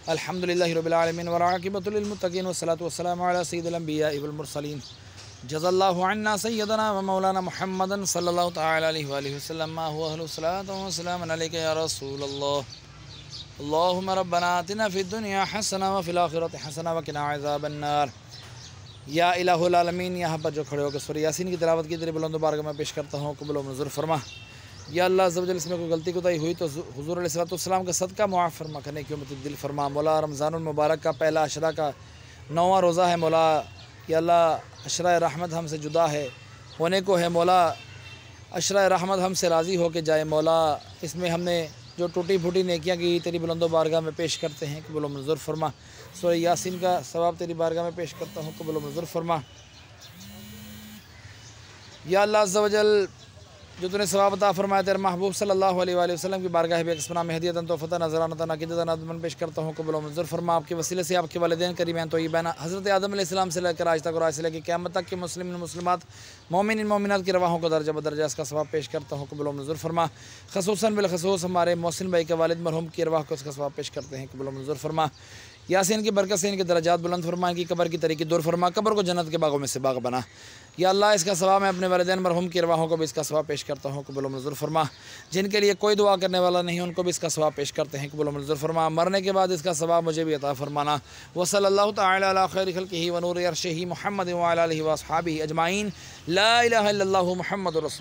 अल्हम्दुलिल्लाहि रब्बिल आलमीन व आक़िबतुल लिल-मुत्तक़ीन वस्सलातु वस्सलामु अला सय्यिदिल अंबियाइ वल मुरसलीन जज़ल्लाहु अन्ना सय्यदना व मौलाना मुहम्मदन सल्लल्लाहु तआला अलैहि व आलिहि वसल्लम मा हुवा अहलुस सलातो व सलामुन अलैका या रसूलल्लाह अल्लाहुम्मा रब्बना आतिना फिद दुनिया हसना व फिल आखिरति हसना व क़िना अज़ाबन नार। या इलाहुल आलमीन, यहाँ पर जो खड़े होकर सूरह यासीन की तिलावत की तेरे बुलंद बारगाह में पेश करता हूँ, कबूल व मंजूर फरमा। या अल्लाह अज़्ज़ व जल, इसमें कोई गलती कोताही हुई तो हुज़ूर अलैहिस्सलाम का सदका मुआफ़ फरमा, करने की उम्मीद दिल फरमा। मौला रमज़ानुल मुबारक का पहला अशरा का 9वां रोज़ा है मौला। या अल्लाह अशरा रहमत हमसे जुदा है होने को है मौला, अशरा रहमत हमसे राज़ी हो के जाए मौला। इसमें हमने जो टूटी फूटी नेकियां की तेरी बुलंद बारगाह में पेश करते हैं, कबूल व मंजूर फरमा। सूरह यासीन का सवाब तेरी बारगाह में पेश करता हूँ, कबूल व मंजूर फरमा। या अल्लाह अज़्ज़ व जल, जो तूने सवाब अता फरमाया तेरे महबूब सल्लल्लाहु अलैहि वसल्लम की बारगाह बेक़िस्मत में हदियतन तोहफ़तन नज़रानतन अक़ीदतन अदमन पेश करता हूँ, कबूल व मंजूर फरमा। आपके वसीले से आपके वालिदैन करीमैन तय्यबैन हज़रत आदम अलैहिस्सलाम से लेकर आज तक और आज से लेकर क़यामत तक के मुस्लिमीन मुस्लिमात मोमिनीन मोमिनात की रवाहों को दर्जा बदर्जा इसका सवाब पेश करता हूँ, कबूल व मंजूर फरमा। ख़ुसूसन बिलख़ुसूस हमारे मोहसिन भाई के वालिद मरहूम की रवाह को इसका सवाब पेश करते हैं, कबूल व मंजूर फरमा। यासीन की बरकत से इनके दर्जात बुलंद फरमा, इनकी कब्र की तरीक़ी दूर फरमा, कब्र को जन्नत के बागों में से बाग बना। या अल्लाह इसका सवाब मैं अपने वालिदैन मरहूम की रवाहों को भी इसका सवाब पेश करता हूँ, कबूल व मंजूर फरमा। जिनके लिए कोई दुआ करने वाला नहीं उनको भी इसका सवाब पेश करते हैं, कबूल व मंजूर फरमा। मरने के बाद इसका सवाब मुझे भी अता फरमाना। व सल्लल्लाहु तआला अला खैरि खल्क़िही व नूरि अर्शिही मुहम्मद व अला आलिहि व अस्हाबिही अजमाइन। ला इलाहा इल्लल्लाहु मुहम्मदुर रसूलुल्लाह।